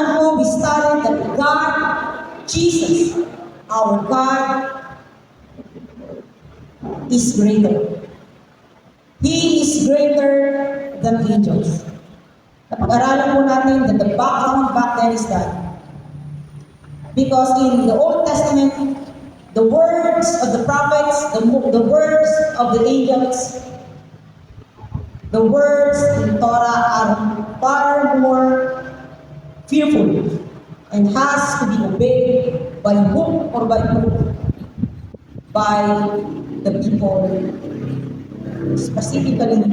nakaraan po, we studied that God, Jesus, our God, is greater. He is greater than angels. Napag-aralan po natin that the background back then is that because in the Old Testament, the words of the prophets, the words of the angels, the words in Torah are far more fearful and has to be obeyed by hook or by crook by the people, specifically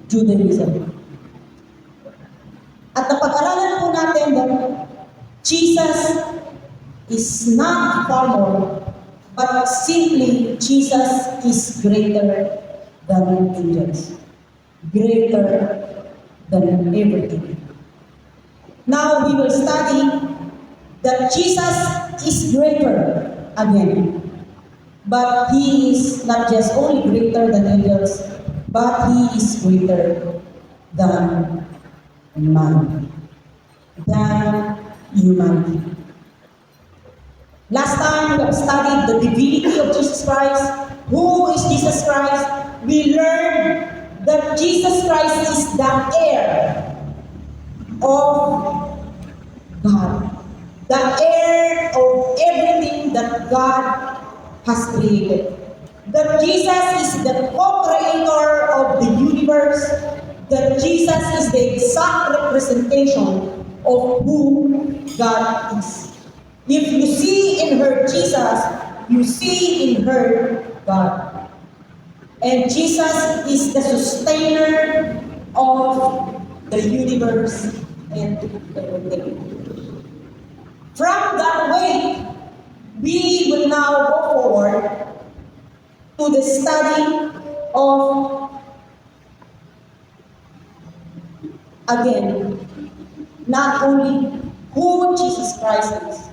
Judaism. At napag-aralan po natin that Jesus is not far more, but simply Jesus is greater than angels, greater than everything. Now we will study that Jesus is greater again, but He is not just only greater than angels, but He is greater than man, than humanity. Last time we have studied the divinity of Jesus Christ. Who is Jesus Christ? We learned that Jesus Christ is the heir of God, the heir of everything that God has created. That Jesus is the co-creator of the universe, that Jesus is the exact representation of who God is. If you see in her Jesus, you see in her God. And Jesus is the sustainer of the universe and everything. From that way, we will now go forward to the study of, again, not only who Jesus Christ is,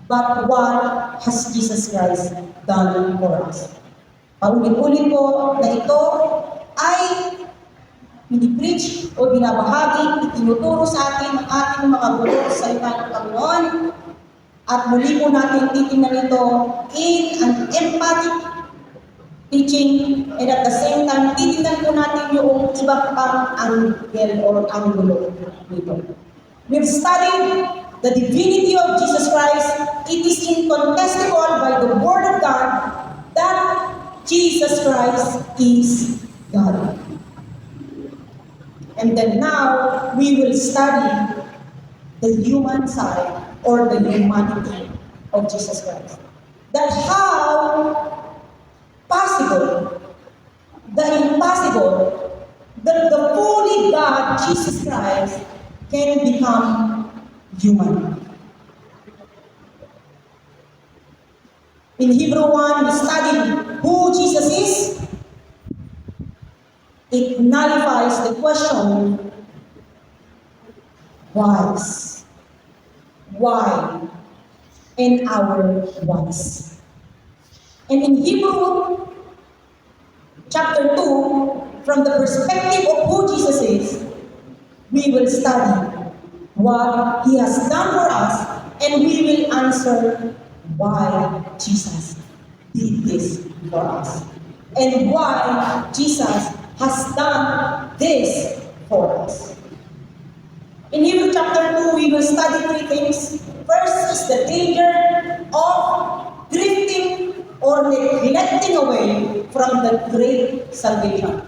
but what has Jesus Christ done for us. Paulit-ulit po na ito ay pinipreach o binabahagi, itinuturo sa atin ang ating mga guro sa salita ng Panginoon. At muli po natin titingnan ito in an emphatic teaching, and at the same time, titingnan po natin yung iba pang angle or angulo nito. We've studied the divinity of Jesus Christ. It is incontestable by the Word of God that Jesus Christ is God. And then now, we will study the human side or the humanity of Jesus Christ. That how possible, the impossible, that the fully God, Jesus Christ, can become human. In Hebrew 1, we studied who Jesus is. It nullifies the question, why, and our whys. And in Hebrew chapter 2, from the perspective of who Jesus is, we will study what He has done for us, and we will answer why Jesus did this for us, and why Jesus has done this for us. In Hebrew chapter 2, we will study three things. First is the danger of drifting or neglecting away from the great salvation.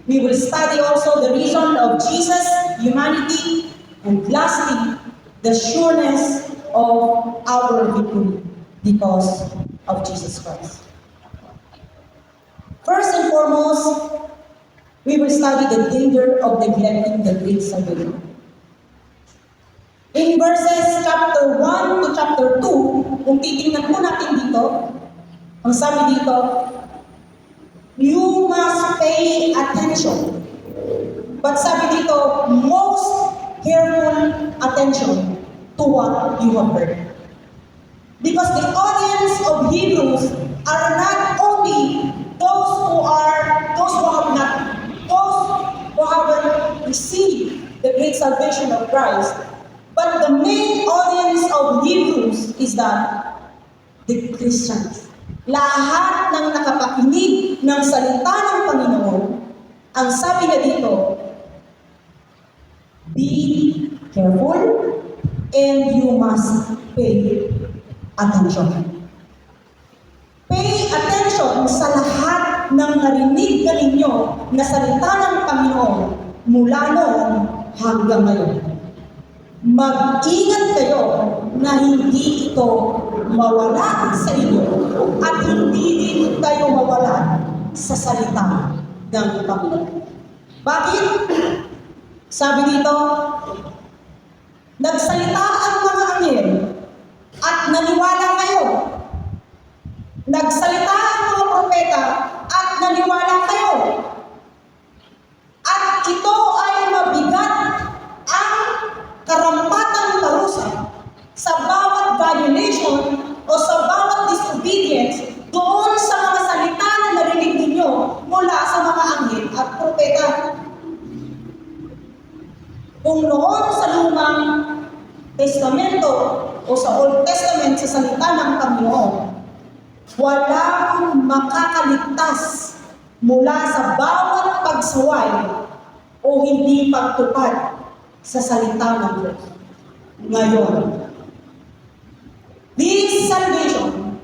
We will study also the reason of Jesus' humanity, and lastly, the sureness of our victory because of Jesus Christ. First and foremost, we will study the danger of neglecting the great salvation. In verses chapter 1 to chapter 2, kung titingnan po natin dito, ang sabi dito, you must pay attention. But sabi dito, most careful attention to what you have heard. Because the audience of Hebrews are not only those who haven't received the great salvation of Christ, But the main audience of Hebrews is that the Christians. Lahat ng nakapakinig ng salita ng Panginoon, ang sabi niya dito, be careful and you must pay attention. Pay attention sa lahat ng narinig na ninyo na salita ng Panginoon mula noon hanggang ngayon. Mag-ingat kayo na hindi ito mawala sa inyo at hindi din kayo mawala sa salita ng Panginoon. Bakit? Sabi dito, nagsalita ang mga anghel at naniwala kayo. Nagsalita ang mga propeta at naniwala kayo. At ito ay mabigat ang karampatang parusa sa bawat violation o sa bawat disobedience doon sa mga salita na narinig ninyo mula sa mga anghel at propeta. Kung noon sa lumang testamento o sa Old Testament sa salita ng Panginoon, walang makakaligtas mula sa bawat pagsaway o hindi pagtupad sa salita ng Diyos. Ngayon, this salvation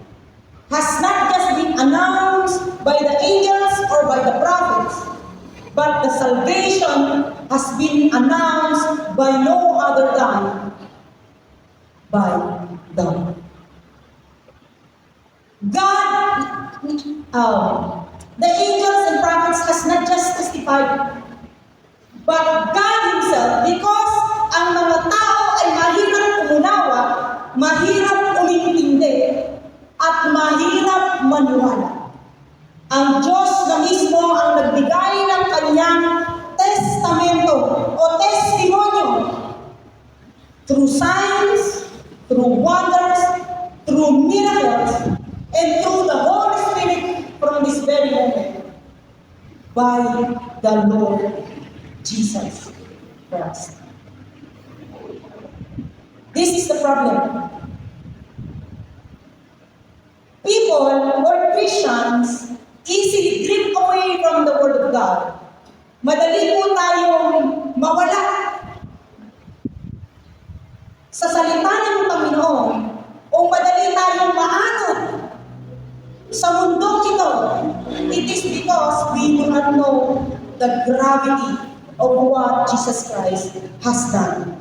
has not just been announced by the angels or by the prophets, but the salvation has been announced by no other than by God. The angels and prophets has not just testified, but God Himself, because ang mga tao ay mahirap umunawa, mahirap umintindi, at mahirap maniwala. Ang Diyos na mismo ang nagbigay ng kanyang testamento o testimonyo through signs, through wonders, through miracles, and through the Holy Spirit from this very moment by the Lord Jesus Christ. This is the problem. People or Christians easily drift away from the Word of God. Madali po tayong mawala sa salita ng Panginoon o madali tayong maanod sa mundong ito. It is because we do not know the gravity of what Jesus Christ has done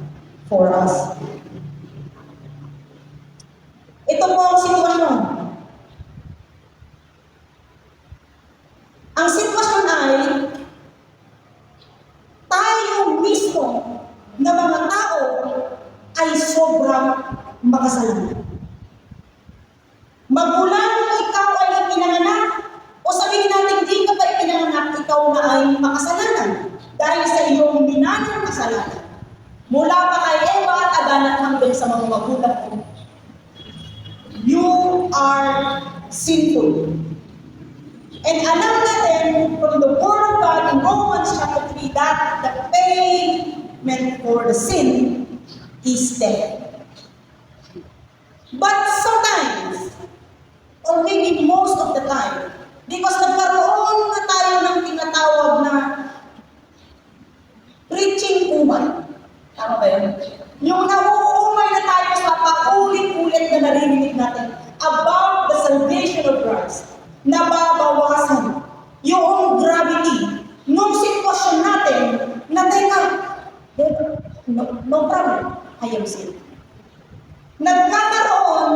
for us. Ito po ang sitwasyon. Ang sitwasyon ay tayo mismo na mga tao ay sobrang makasalanan. Magulang ikaw ay ipinanganak o sabihin natin hindi ka pa ipinanganak, ikaw na ay makasalanan dahil sa iyong minanang kasalanan. Mula pa kay Eva at Adan at hanggang sa mga magulang mo, you are sinful. And alam natin from the Word of God in Romans chapter 3 that the payment for the sin is death. But sometimes, or maybe most of the time, because nagkaroon na tayo ng tinatawag na preaching umay. Tama ba yun? Yung nauumay na tayo sa paulit-ulit na narinig natin about the salvation of Christ. Nababawasan yung gravity nung sitwasyon natin na teka, no problem, I am saved. Nagkakaroon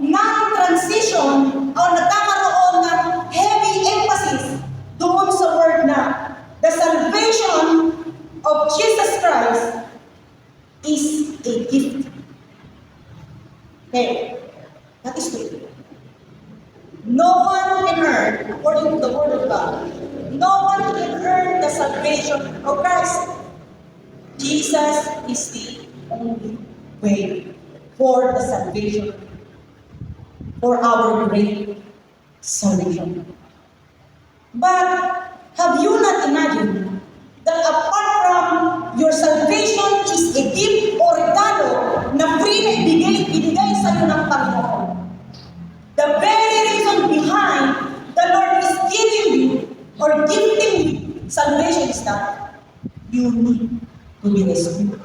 ng transition o nagkakaroon ng heavy emphasis doon sa word na the salvation of Jesus Christ is a gift. Okay, that is true. No one can earn, according to the Word of God, no one can earn the salvation of Christ. Jesus is the only way for the salvation, for our great salvation. But have you not imagined that apart from your salvation is a gift or regalo you need to be rescued.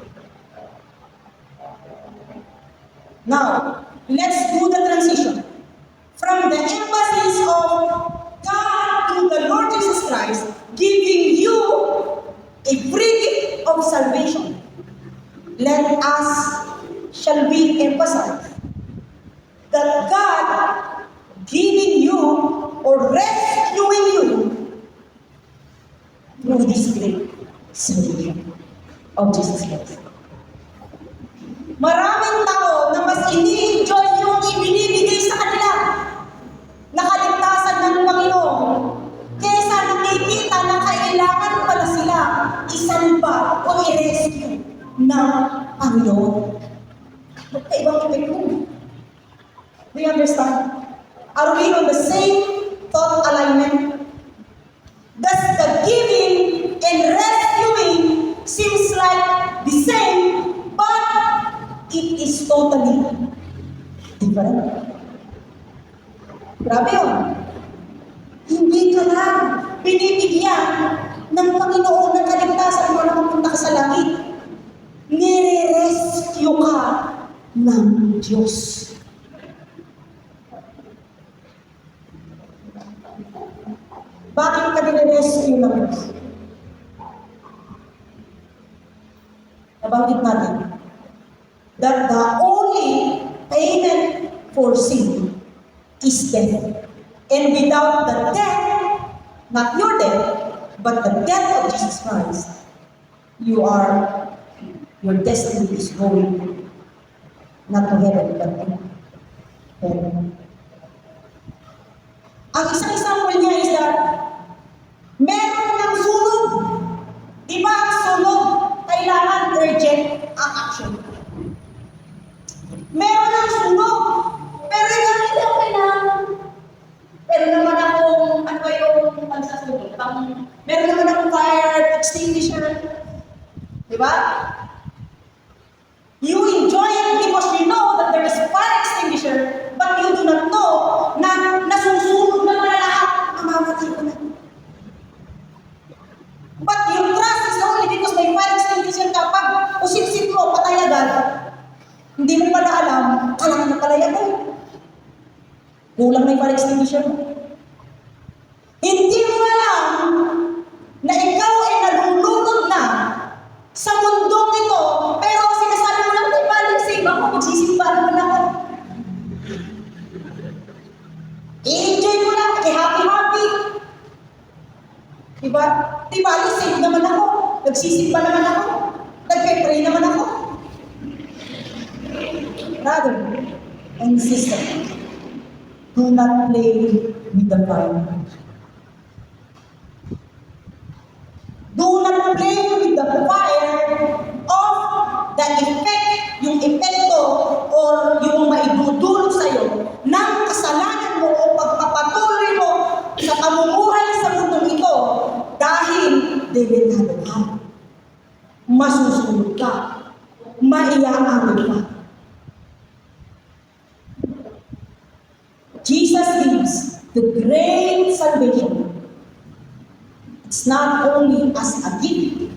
Now, let's do the transition from the emphasis of God to the Lord Jesus Christ, giving you a free gift of salvation. Let us, shall we emphasize, that God giving you or rescuing you through this great salvation of Jesus Christ. Maraming tao na mas ini-enjoy yung ibinibigay sa kanila na kaligtasan ng Panginoon kesa nakikita na kailangan pala sila isalba o i-rescue ng Panginoon. Magkaibang epekto. Do you understand? Are we on the same thought alignment? Does the giving and rescuing seems like the same, but it is totally different? Grabe yun. Hindi ka lang binibigyan ng Panginoon ng kaligtasan mo na pupunta ka sa langit. Nire-rescue ka ng Diyos. Bakit ka nire-rescue ng Diyos? Nabanggit natin that the only payment for sin is death. And without the death, not your death, but the death of Jesus Christ, your destiny is going not to heaven, but to heaven. Ang isang example niya is that meron ng sunog. Di ba ang sunog, kailangan urgent ang action. Meron ng sunog, pero hindi ako kailangan. Pero naman akong, ano yung pagsasunog? Meron naman akong fire extinguisher. Di ba? You enjoy it because you know that there is fire extinguisher, but you do not know na nasusunog na pala lahat. Mamamatay ko na. But your trust is only because may fire extinguisher ka. Pag usip-sip mo, patay agad. Hindi mo pala alam, kailangan na pala yan. Kulang na yung fire extinguisher mo. Hindi mo alam na ikaw ay nalulunod na sa mundong ito, pero sinasabi mo lang, di ba, save ako, magsisimba naman ako. I-enjoy mo lang, happy-happy. Diba? Diba, save naman ako, nagsisimba naman ako, nagpe-pray naman ako. Brother and sister, do not play with the fire. Do not play with the fire of the effect, yung epekto or yung maidudulot sa'yo ng kasalanan mo o pagpapatuloy mo sa pamumuhay sa mundong ito dahil delikado ka, masusunod ka, maiyaamid ka. Jesus gives the great salvation. It's not only as a gift,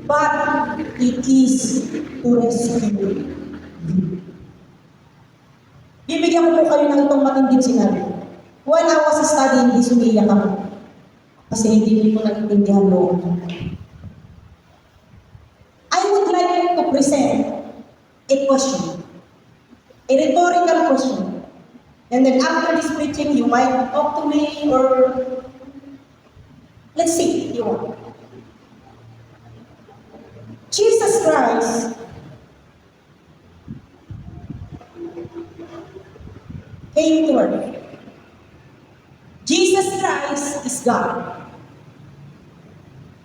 but it is to rescue you. Bibigyan ko po kayo ng itong matinding sinabi. While I was studying this, umiiyak ako. Kasi hindi ko naiintindihan loob. I would like to present a question. A rhetorical question. And then after this preaching, you might talk to me or let's see if you want. Jesus Christ came to earth. Jesus Christ is God.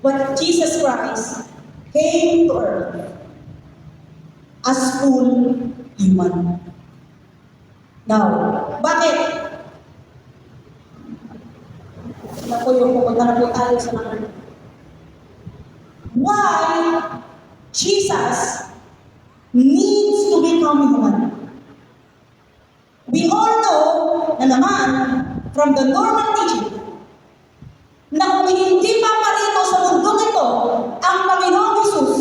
But Jesus Christ came to earth as full human. Now, bakit? Ako yung pupunta na po tayo sa mga. Why Jesus needs to become human? We all know na naman from the normal teaching na kung hindi pa parito sa mundong ito ganito, ang Panginoong Hesus,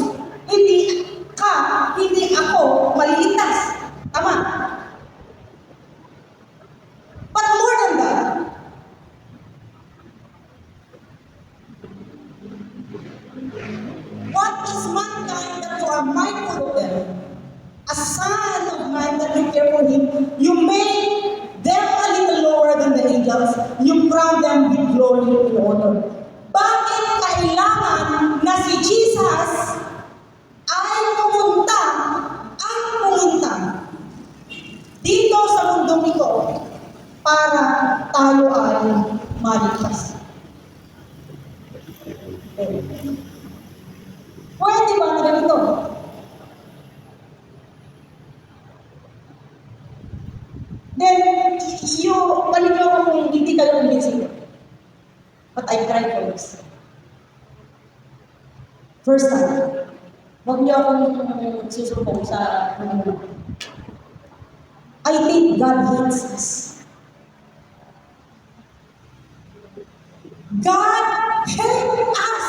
hindi ako maliligtas. Tama? But more than that, what is mankind that you are mindful of them? A son of man that you care for him, you made them a little lower than the angels, you crown them with glory and honor. Bakit kailangan na si Jesus ay pumunta dito sa mundong ito para tayo ay maligtas? Pwede ba na ganito? Then, kanina kung hindi kayo convincing. But I tried for this. First time, huwag niyo akong susumbong sa mga. I think God hates us. God hates us.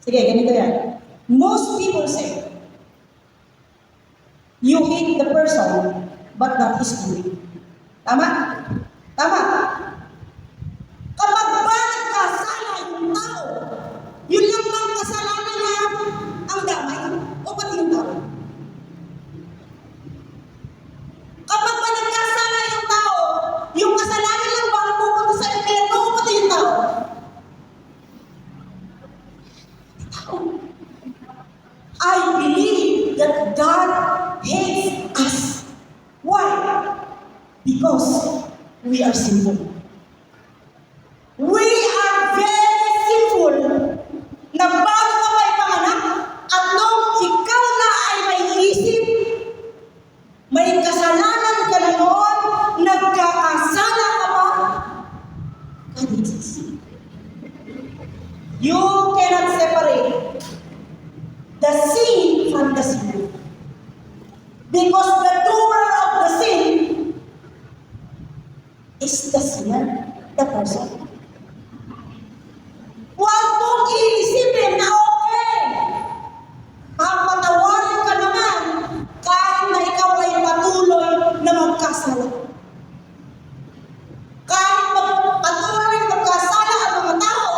Sige, ganito yan. Most people say, you hate the person, but not his doing. Tama? Tama? Kapag ba nagkasala yung tao, yun lang bang kasalanan niya ang damay o pati yung tao? Kapag ba nagkasala yung tao, yung kasalanan lang ba ang pupunta sa impyerno o pati yung tao? I believe that God hates us. Why? Because we are sinful. We are very sinful na bago ka pa ipanganak at nung ikaw na ay may isip, may kasalanan ka na noon, nagkakasala ka pa, God hates us. You cannot separate the sin from the sinner. Because the doer of the sin is the sinner, the person. Huwag mong iisipin na okay, papatawarin ka naman kahit na ikaw ay patuloy na magkasala. Kahit patuloy magkasala ang mga tao,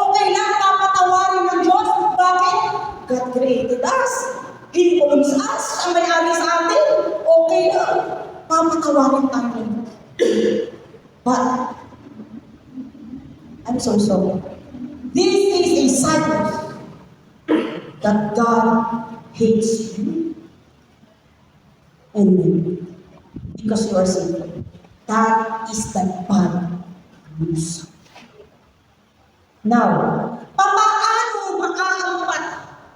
okay lang papatawarin ng Diyos. Bakit? God created us. He owns us. Ang may-ari sa atin. Okay lang. Papatawarin tayo. But, I'm so sorry. This is a sign that God hates you and me because you are sinful. That is the bad news. Now, paano maaampat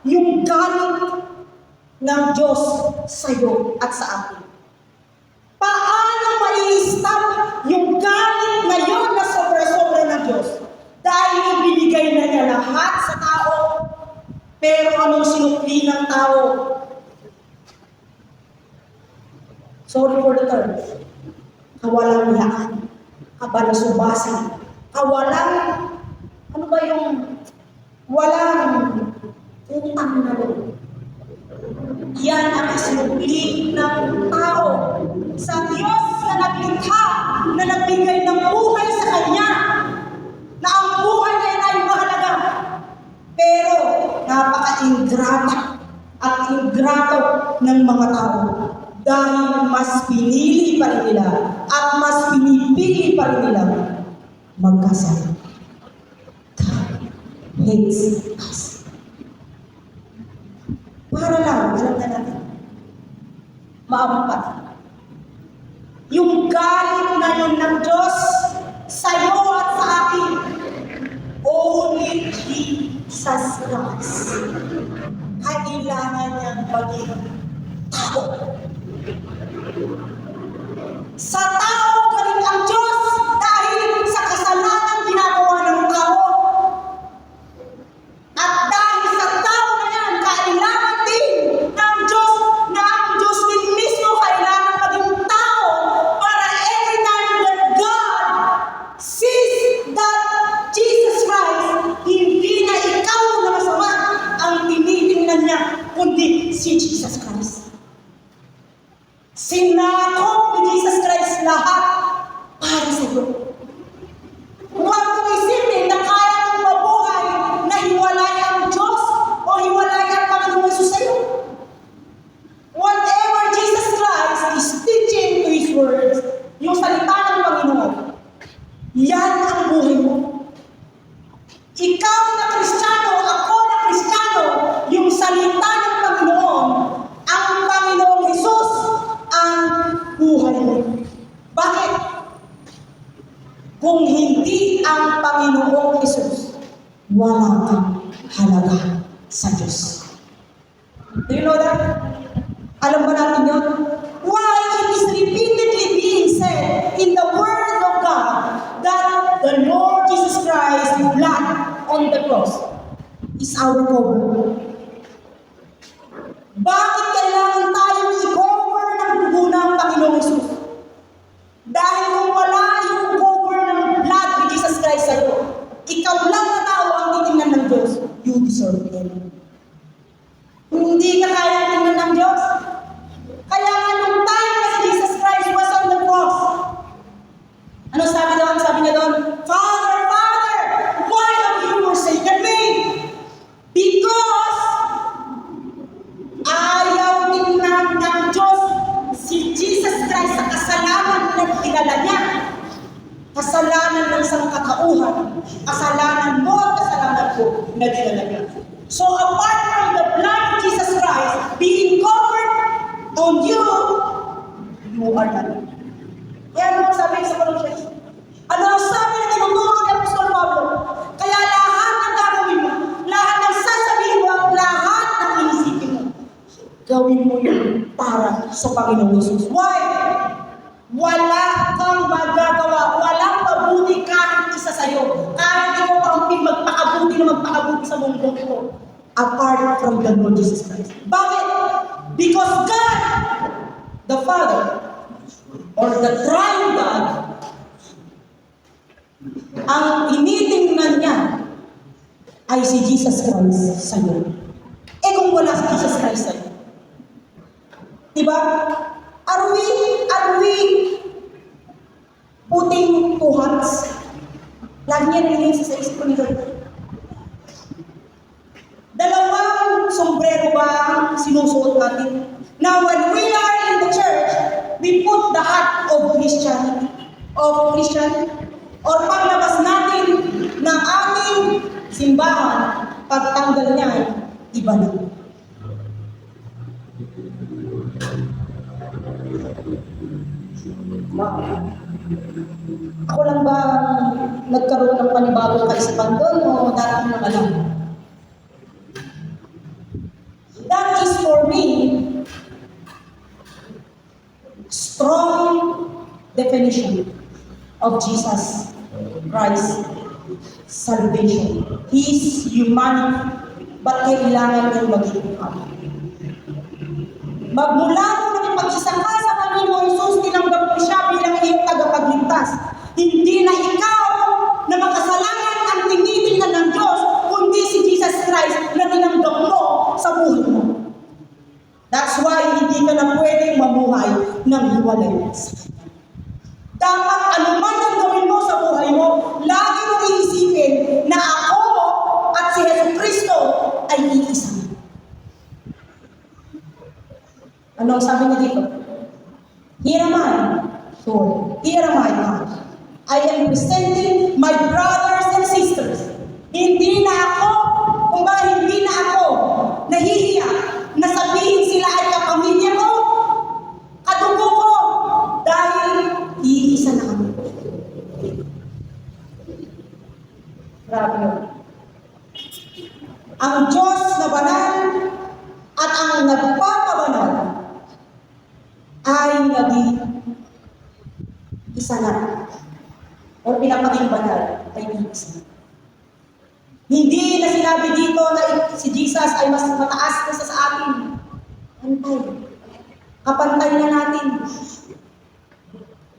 yung galit ng Diyos sa iyo at sa atin? Paano mai-stop yung galit na yun na sobra-sobra ng Diyos? Dahil ibinigay na niya lahat sa tao, pero anong sinukli ng tao? Sorry for the term. Kawalang laan, kabalisubasan, kawalang, ano ba yung, walang utang na loob. Yan ang isinukli ng tao sa Diyos na naglikha, na nagbigay ng buhay sa Kanya, na ang buhay na yun ay mahalaga. Pero napaka-ingrata at ingrato ng mga tao dahil mas pinili pa rin nila at mas pinipili pa rin nila magkasala. God hates us. Para lang, alam na natin, maampat. Yung galit na yun ng Diyos sa'yo at sa akin, only Jesus Christ. Kailangan niyang maging tao. Sa tao galing ang Diyos dahil sa kasalanan ginagawa ng tao. At dahil sa tao na yan, kailangan din ng Diyos na ang Diyos din mismo kailangan maging tao para every time that God sees that Jesus wala kang halaga sa Diyos. Do you know that? Alam ba natin yun? Why it is repeatedly being said in the Word of God that the Lord Jesus Christ's blood on the cross is our cover. Bakit kailangan tayong i-cover ng dugo ng Panginoong Jesus? Dahil kung wala yung cover ng blood ni Jesus Christ sa'yo, ikaw lang na tao ang titingnan ng Diyos, you deserve it. Hindi ka kaya tingnan ng Diyos. Kaya nga nung time na si Jesus Christ was on the cross, ano sabi doon? Sabi niya doon, Father, Father, why have you forsaken me? Because ayaw tingnan ng Diyos si Jesus Christ sa kasalanan na kilala niya. Kasalanan ng isang katauhan. Kasalanan mo at kasalanan ko na kilala niya. So apart from the blood of Jesus Christ being covered on you, you are not. Kaya ano sabi sa Colossians? Ano ang sabi na tinuturo ni Apostol Pablo? Kaya lahat ng gagawin mo, lahat ng sasabihin mo, lahat ng inisipin mo, gawin mo yun para sa Panginoong Jesus. Why? Wala kang magagawa, walang mabuti kahit isa sa'yo. Kahit ikaw pa ang magpakabuti sa mundo ito. Apart from the Lord Jesus Christ. Bakit? Because God, the Father, or the Triune God, ang tinitingnan niya ay si Jesus Christ sa'yo. Eh kung wala si Jesus Christ sa'yo, diba? Are we putting two hands? Lagi niya nilingin sa isip ko nito. Dalawang sombrero ba ang sinusuot natin? Now, when we are in the church, we put the hat of Christian, or paglabas natin ng ating simbahan, pagtanggal niya ay iba na. Ako lang ba nagkaroon ng panibagong kaisipan doon o darating ng alam? That is for me strong definition of Jesus Christ salvation. He is humanity, but kailangan niyang maging kami. Magmula nung nakipag-isa ka sa Panginoong Jesus, tinanggap mo siya bilang iyong tagapagligtas. Hindi na ikaw na makasalanan ang tinitingnan ng Diyos, kundi si Jesus Christ na tinanggap mo sa buhay mo. That's why hindi ka na pwedeng mamuhay ng hiwalay sa Kanya. Dapat anuman ang gawin mo sa buhay mo, lagi mong iisipin na ako at si Yesu Kristo ay iisa. Ano ang sabi niya dito? Here am I, Lord. Here am I, God. I am presenting my brothers and sisters. Hindi na ako, hindi na ako nahihiya na sabihin sila ay kapamilya ko, kadugo ko, dahil iisa na kami. Grabe yun. Ang Diyos na banal at ang nagpapabanal ay naging isa na. O pinapaging banal ay isa na. Hindi na sinabi dito na si Jesus ay mas mataas kaysa sa atin. Pantay. Kapantay na natin.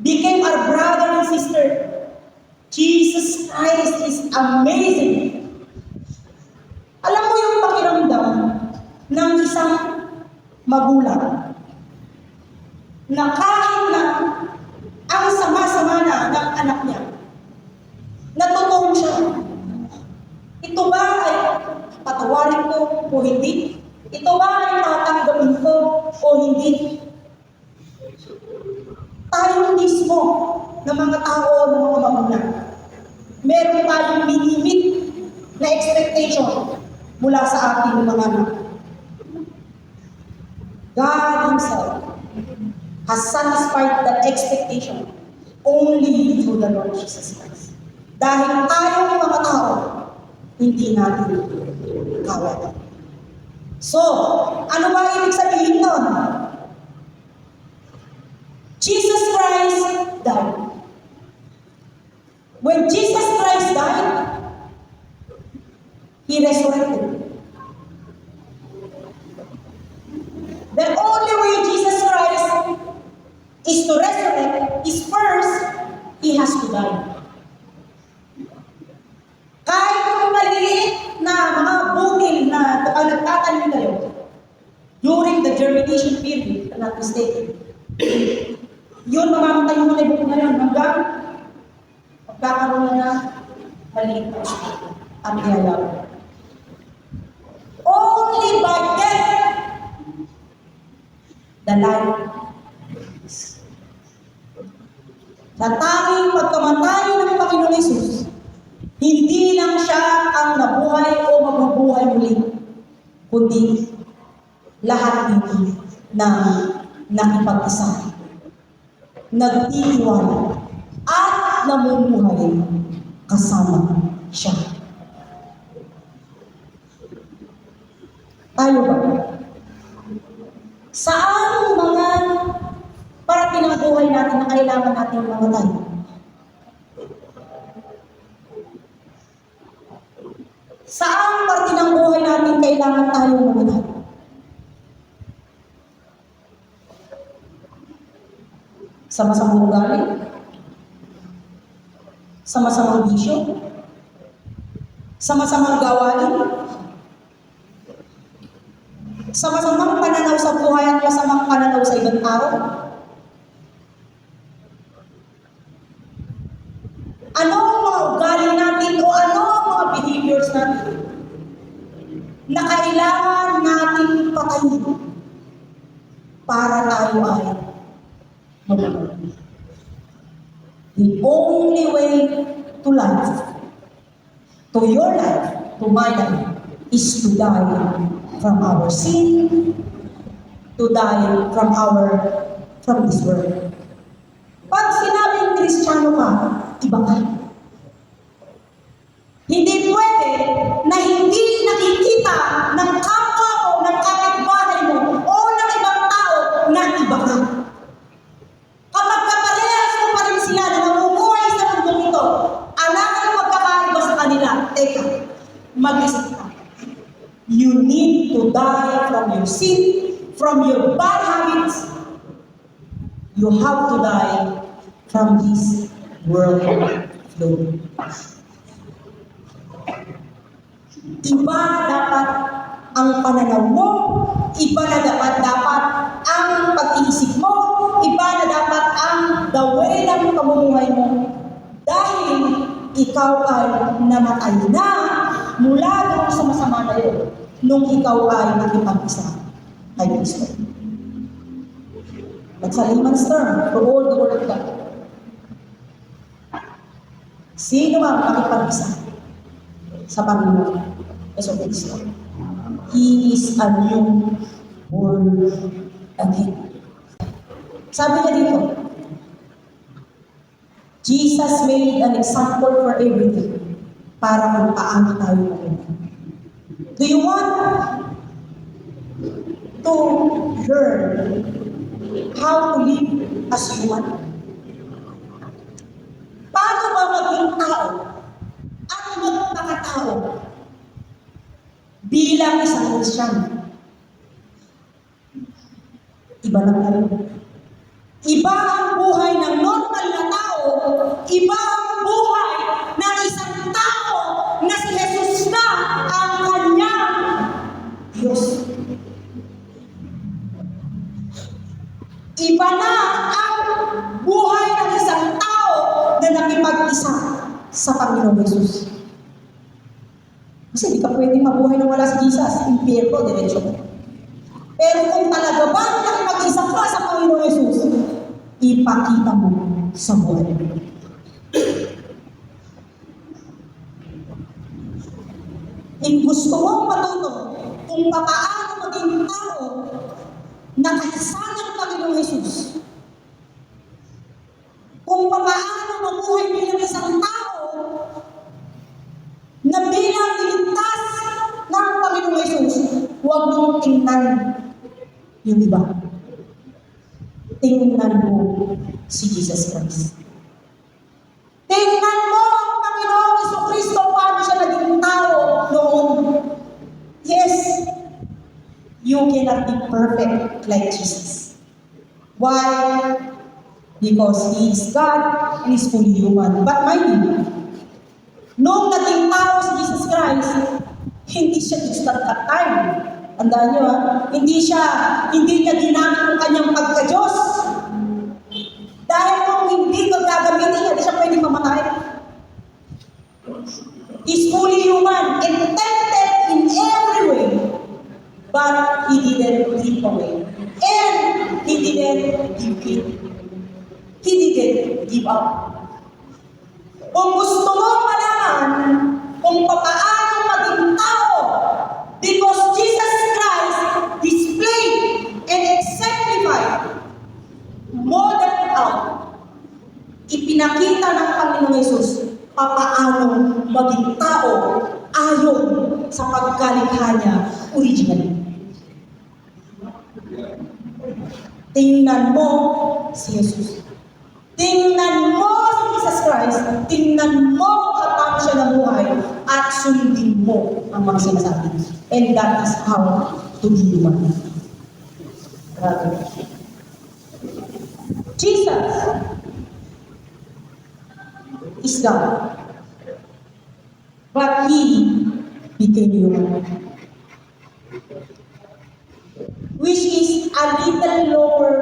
Became our brother and sister. Jesus Christ is amazing. Alam mo yung pakiramdam ng isang magulang na kahit na ang sama-sama na ng anak niya, natutuwa siya. Ito ba ay patawarin ko o hindi? Ito ba ay tatanggapin ko o hindi? Tayo mismo ng mga tao, ng mga magulang, meron tayong minimit na expectation mula sa ating mga anak. God Himself has satisfied that expectation only through the Lord Jesus Christ. Dahil tayo ng mga tao, hindi natin kaya. So, ano ba ibig sabihin nun? Jesus Christ died. When Jesus Christ died, He resurrected. The only way Jesus Christ is to resurrect is first, He has to die. Kahit kung maliliit na mga bukil na nagtatanim kayo, during the germination period, I'm not mistaken, yun, mamamatay mo na yung bukil na yun hanggang magkakaroon na maliit na ang ihalaw. Only by death, the life is. Sa tanging pagkamatay ng Panginoon Hesus, hindi lang siya ang nabuhay o mabubuhay muli, kundi lahat dito na nakipag-isa, nagtitiwala, at namumuhay kasama siya. Tayo ba? Saan mga parating ng buhay natin na kailangan natin mamatay? Saan parte ng buhay natin kailangan tayong mamatay? Sa masamang ugali? Sa masamang bisyo? Sa masamang gawain? Sa masamang pananaw sa buhay at masamang pananaw sa ibang tao? Ano ang mga ugali natin o ano ang mga behaviors natin na kailangan natin patayin para tayo ay mabuhay? The only way to life, to your life, to my life, is to die from our sin, to die from this world. Pag sinabing Kristiyano ka, iba ka. Hindi pwede na hindi nakikita ng kapwa mo, ng kapitbahay mo, o ng ibang tao na iba ka. Kapag kaparehas mo pa rin sila na namumuhay sa mundong ito, alam ang magkakaiba sa kanila. Teka, mag-isip ka. You need to die from your sin, from your bad habits. You have to die from this world flow. Iba dapat ang pananaw mo, iba na dapat ang pag-iisip mo, iba na dapat ang the way ng pamumuhay mo. Dahil ikaw ay namatay na mula doon sa masama na yun, nung ikaw ay nakipag-isa kay Kristo. That's a layman's term for all the word of God. Sino ang nakipag-isa sa Panginoon Yesu Kristo? He is a new born again. Sabi niya dito, Jesus made an example for everything para kung paano tayo mabuhay. Do you want to learn how to live as human? Paano ba maging tao at magpakatao bilang isang Kristiyano? Iba lang tayo. Iba ang buhay ng normal na tao, iba ang buhay ng isang tao na si Jesus na ang kanyang Diyos. Iba na ang buhay ng isang tao na nakipag-isa sa Panginoong Jesus. Kasi di ka pwedeng mabuhay nang wala si Jesus. Impyerno, diretsyo mo. Pero kung talaga ba nakipag-isa ka sa Panginoong Jesus, ipakita mo sa buhay. Kung gusto mong matuto kung paano maging tao na kaisa ng Panginoong Jesus, kung paano mabuhay bilang isang tao na bilang Panginoong Jesus, huwag mong tingnan yung iba. Tingnan mo si Jesus Christ. Tingnan mo ang Panginoong Jesucristo, paano siya naging tao noon. Yes, you cannot be perfect like Jesus. Why? Because He is God and He is fully human. But mind you, noong naging tao si Jesus Christ, hindi siya just at that time. Tandaan nyo hindi niya ginamit ang kanyang pagka-Diyos. Dahil kung hindi ko gagamitin niya, hindi siya pwedeng mamatay. He's fully human and tempted in every way, but He didn't leap away. And He didn't give in. He didn't give up. Kung gusto mo malaman kung paano maging tao, because Jesus Christ displayed and exemplified, modeled out, ipinakita ng Panginoong Jesus paano maging tao ayon sa pagkalikha niya originally. Tingnan mo si Jesus. Tingnan mo si Jesus Christ. Tingnan mo kung paano siya nabuhay at sundin mo ang mga sinasabi. And that is how to be human. Grabe. Jesus is God. But He became human. Which is a little lower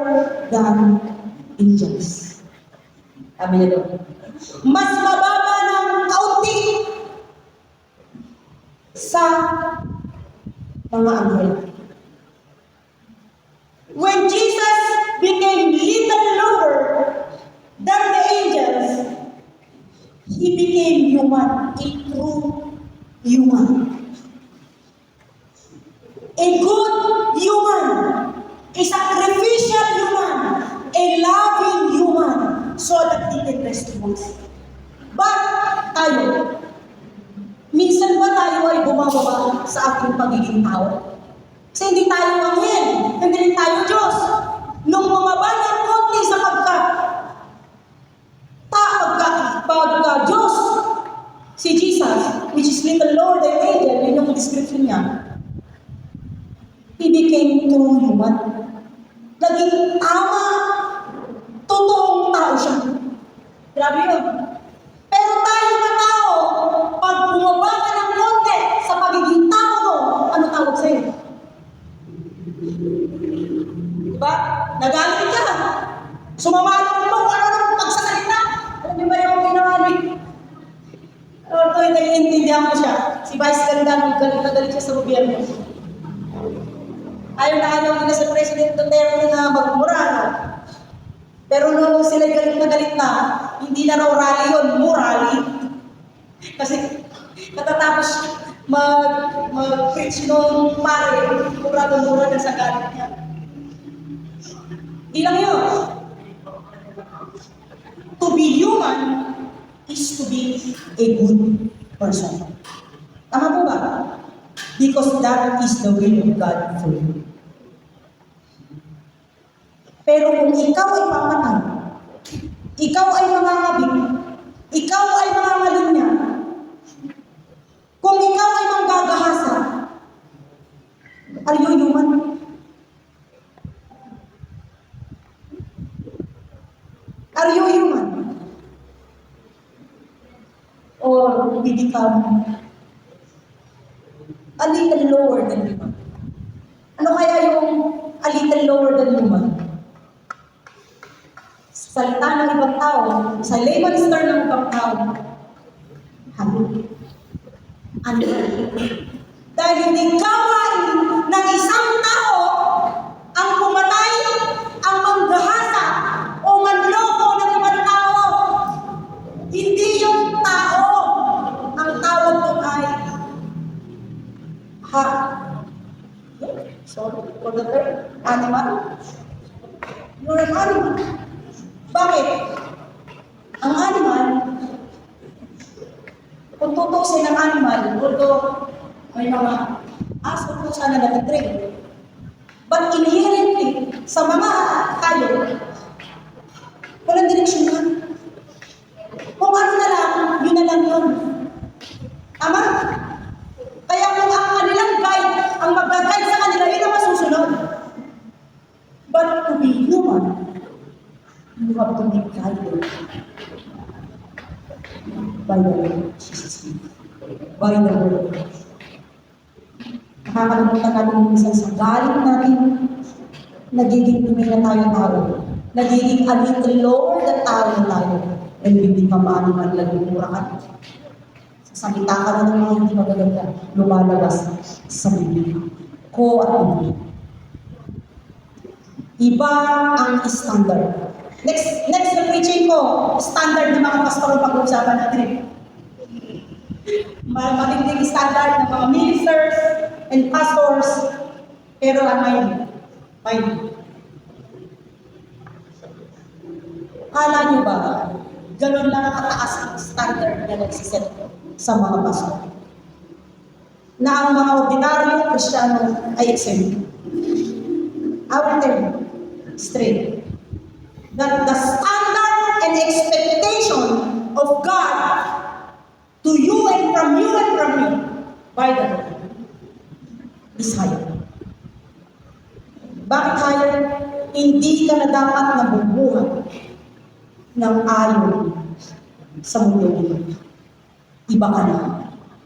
than angels. Sabi niya doon. Mas mababa ng kaunti sa mga anghel. When Jesus became little lower than the angels, He became human, a true human. A good human, a sacrificial human, a loving human, so that He can rescue us. But tayo, minsan ba tayo ay bumababa sa ating pagiging tao? Kasi hindi tayo anghel, hindi rin tayo Diyos. Nung bumaba ng konti sa pagka-Diyos, si Jesus, which is little lower than angel, yun yung description niya, He became true human. Naging tama, totoong tao siya. Grabe yun. Pero tayo na tao, pag bumaba ka ng konti sa pagiging tao mo, ano tawag sa'yo? Diba? Nagalit ka. Sumamalong mo, ano nang pagsasalita? Alam niyo ba yung ginawa ni? Ito yung naiintindihan mo siya. Si Vice Ganda, galit na galit siya sa gobyerno. Ayaw na ayaw nila sa President Duterte na magmura. Pero nung sila galit na, hindi na raw rally yun, murali. Kasi katatapos mag-preach nung pare, mura na sa galit niya. Hindi lang yun. To be human is to be a good person. Tama po ba? Because that is the will of God for you. Pero kung ikaw ay pamatay, ikaw ay mangangabig, ikaw ay mangangalinya, kung ikaw ay manggagahasa, are you human? Are you human? Or we become a little lower than human? Ano kaya yung a little lower than human? Sa salita ng ibang tao, sa layman's term ng ibang tao, hayop. Animal. Dahil hindi gawain ng isang tao ang pumatay, ang manggahasa, o manloko ng ibang tao. Hindi yung tao. Ang tawag doon ay sorry for the term, animal. You're an animal. Bakit? Ang animal, kung tutusin ng animal, although may mga Aso po sana natitrain. But inherently, sa mga tayo, walang direksyon na. Kung ano na lang, yun na lang yun. Tama? Kaya kung ang kanilang guide, ang mag-guide sa kanila, yun ang masusunod. But to be human, you have to be guided by the Lord Jesus Christ. By the Lord. Nakakalimutan natin minsan sa galing natin, nagiging dumi na tayo tao. Nagiging a little lower na tao na tayo. And hindi ka maano laging murakan. Salita ka na ng mga hindi magaganda, lumalabas sa bibig ko at hindi. Iba ang standard. Next na preaching ko, standard ng mga pastor pag-uusapan natin. Matinding standard ng mga ministers and pastors, pero mind. Kala nyo ba, ganun lang kataas ang standard na nagsiset sa mga pastor? Na ang mga ordinaryong Kristiyano ay exempt. I will tell you straight that the standard and expectation of God to you and from me by the Lord is higher. Bakit higher? Hindi ka na dapat nabubuhay ng ayon sa mundo nito. Iba ka na.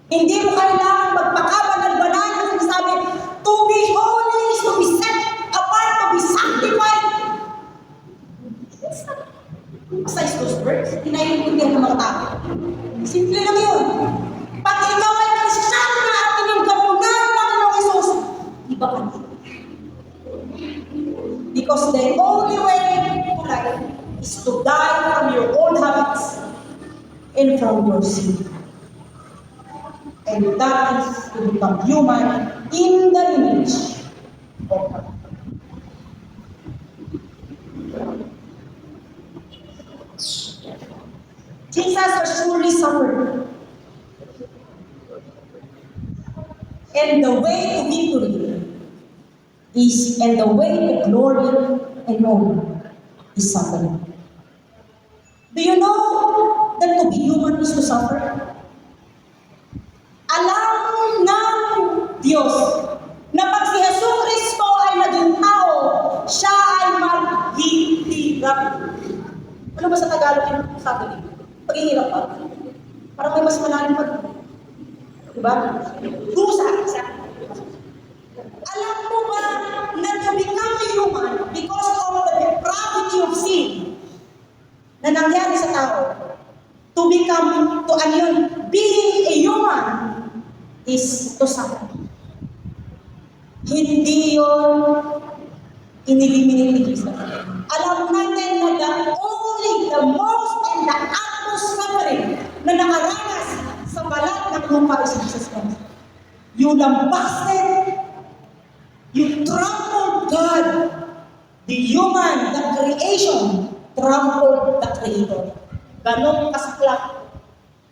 Hindi mo kailangan magpakabanal-banal na sinasabi, to be holy is to be set apart, to be sanctified. Besides those words, hinaiintindihan ng mga tao. Simple lang yun. Pag ikaw ay Kristiyano na at tinanggamunan ng Panginoong Hesus, iba ka na. Because the only way to life is to die from your old habits and from your sin. And that is to become human in the image of God. Jesus has surely suffered. And the way to victory is, and the way to glory and honor is suffering. Do you know that to be human is to suffer? Alam ng Diyos na pag si Jesus Kristo ay naging tao, siya ay maghihirap. Ano ba sa Tagalog yung sabi dito? Paghihirap pa? Parang may mas malalim pa. Diba? Dusa. Alam mo ba na to become human because of the depravity of sin na nangyari sa tao? To become, to ano yun, being a human is to suffer. Hindi yun ineliminate ni Jesus. Alam natin na the most and the utmost suffering na nakaranas sa balat ng lupa is Jesus Christ. You lambasted, you trampled God, the human, the creation, trampled the Creator. Ganong kasaklap.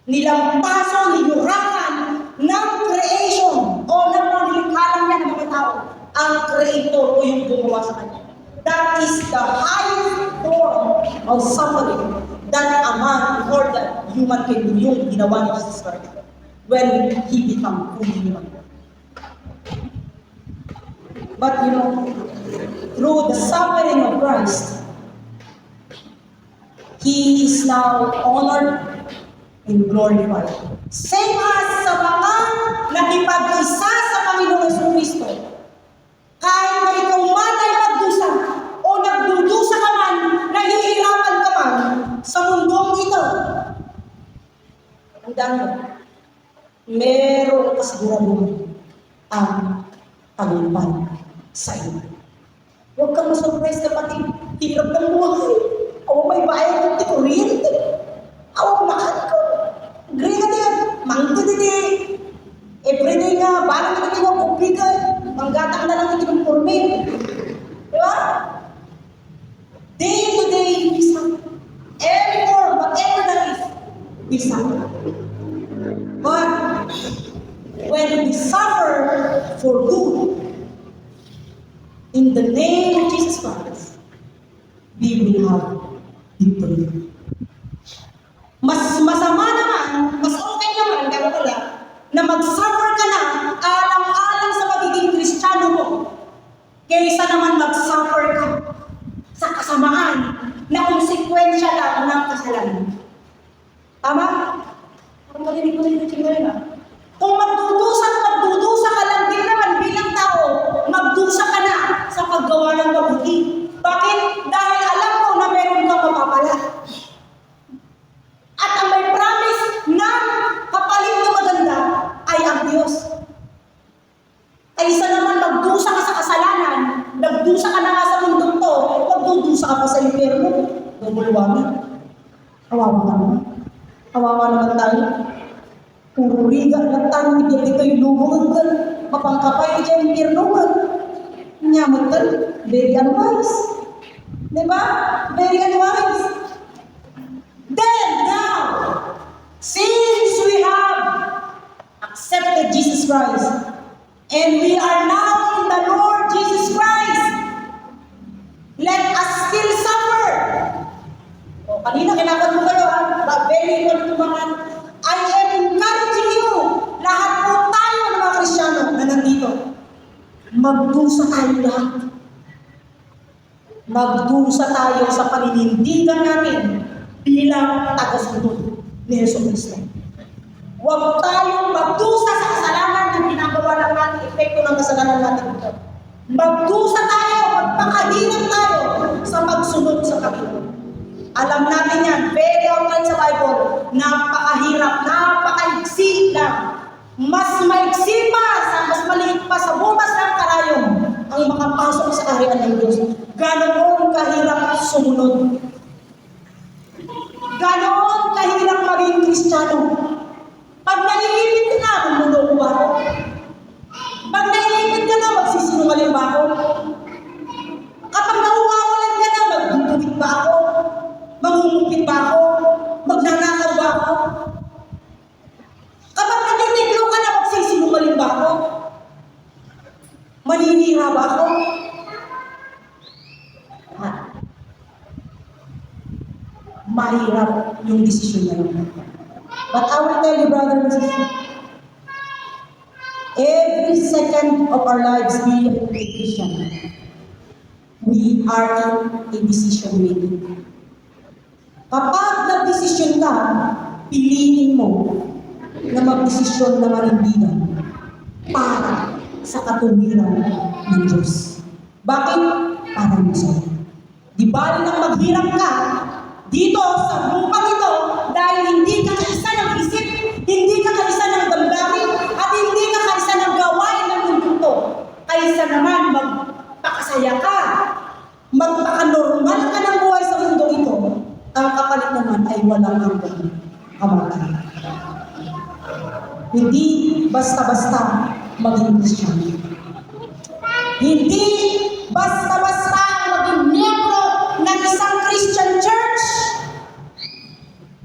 Nilampaso, niyurakan ng creation o ng panglikhalang niya ng mga tao ang Creator o yung gumawa sa kanya. That is the highest form of suffering that a man or that human can do, yung ginawa ni Jesus Christ when he become fully human. But you know, through the suffering of Christ, he is now honored and glorified. Same as sa mga nakipag-isa sa Panginoong Jesucristo, kahit na ikaw man ay magdusa o nagdudusa ka man, nahihirapan ka man sa mundong ito. Ang dami, meron kasiguraduhan ang tagumpay sa iyo. Huwag kang masurprise kapatid, hirap ng buhay. Awa may bayad ng kuryente. Awa mahal ko. Gray ka din, mangga din. Everyday nga, parang hindi mo kubigan. Manggatang na lang hindi ng kurme. Diba? Day to day, we suffer. Every form, whatever that is, we suffer. But when we suffer for in the name of Jesus Christ, we will have victory. Mas masama naman, mas okay naman, pero wala, na mag-suffer ka na alang-alang sa pagiging Kristiyano mo, kaysa naman mag-suffer ka sa kasamaan na konsekwensya lang ng kasalanan. Tama? Kung marinig mo rin yung chingay na. Kung magdudusa ka lang din naman bilang tao, magdusa ka na sa paggawa ng mabuti. Bakit? Dahil alam mo na meron kang mapapala. At ang may promise na kapalit na maganda ay ang Diyos. Kaysa naman magdusa ka sa kasalanan, nagdusa ka na nga sa mundong to, magdudusa ka pa sa impyerno. Gumulwami. Kawawa ka naman. Kawawa naman tayo. Puro riga na tayo, hindi ito'y lubog ka. Mapangkapay ka dyan, impyerno ka. Nyamag ka, very unwise. Diba? Very unwise. Then, now, since we have accepted Jesus Christ, and we are now in the Lord Jesus Christ, let us still suffer. O, kanina kailangan mo kayo, very important mga, I am encouraging you, lahat po tayo ng mga Kristiyano na nandito, magdusa tayo lahat. Magdusa tayo sa paninindigan natin bilang tagasunod ni Jesucristo. Huwag tayong magdusa sa kasalanan na ginagawa lang natin, epekto ng kasalanan natin ito. Magdusa tayo, magpakadinan tayo sa pagsunod sa Panginoon. Alam natin yan, very often sa Bible, napakahirap, napakaiksi lang. Mas maiksi pa, mas maliit pa sa butas ng karayom ang makapasok sa kaharian ng Diyos. Ganoon kahirap sumunod. Ganoon kahirap maging Kristiyano. Pag naiipit ka na, bumulong ba ako? Pag naiipit ka na, magsisinungaling ba ako? Kapag nauwawalan ka na, magdudubit ba ako? Mangungupit ba ako? Magnanakaw ba ako? Kapag natitiglo ka na, magsisinungaling ba ako? Maninira ba ako? Ha? Mahirap yung desisyon na yun. But I will tell you, brother and sister, every second of our lives being a Christian, we are in a decision making. Kapag nag-desisyon ka, piliin mo na mag-desisyon na manindigan para sa katuwiran ng Diyos. Bakit? Para mo sa'yo. Di bali nang maghirap ka dito sa lupang ito dahil hindi ka kaisa ng isip, hindi ka kaisa ng damdamin, at hindi ka kaisa ng gawain ng mundo to. Kaisa naman magpakasaya ka, magpaka-normal ka ng buhay sa mundo ito, ang kapalit naman ay walang hanggang kamatayan. Hindi basta-basta maging Kristiyano. Hindi basta-basta maging miyembro ng isang Christian church.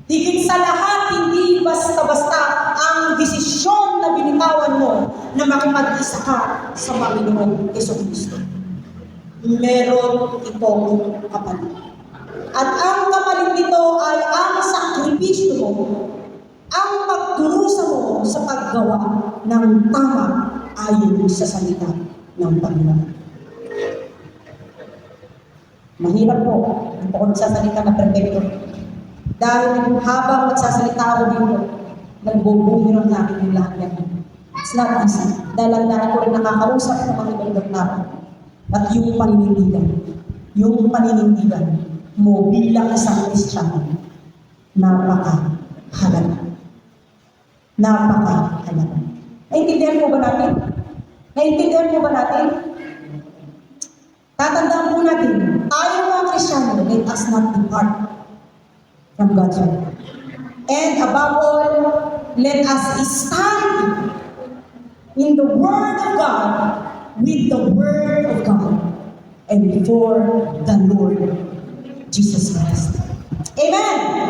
Higit sa lahat, hindi basta-basta ang desisyon na binitawan mo na makipag-isa ka sa Panginoong Jesucristo. Meron itong kapalit. At ang kapalit nito ay ang sakripisyo mo, ang pagdurusa mo sa paggawa ng tama ayon sa salita ng Panginoon. Mahirap po, hindi po ako nagsasalita na perfecto. Dahil habang nagsasalita ako dito, nagbubungirang natin yung lahat yan. It's not easy. Dahil ang dahil ko rin nakakausap ng mga ibang tao. At yung paninindigan mo bilang isang Kristiyano, napakahalaga. Napakahalaga. Naintindihan mo ba natin? Naintindihan mo ba natin? Tatandaan po natin, tayo mga Kristiyano, let us not depart from God's word. And above all, let us stand in the Word of God, with the Word of God, and before the Lord Jesus Christ. Amen!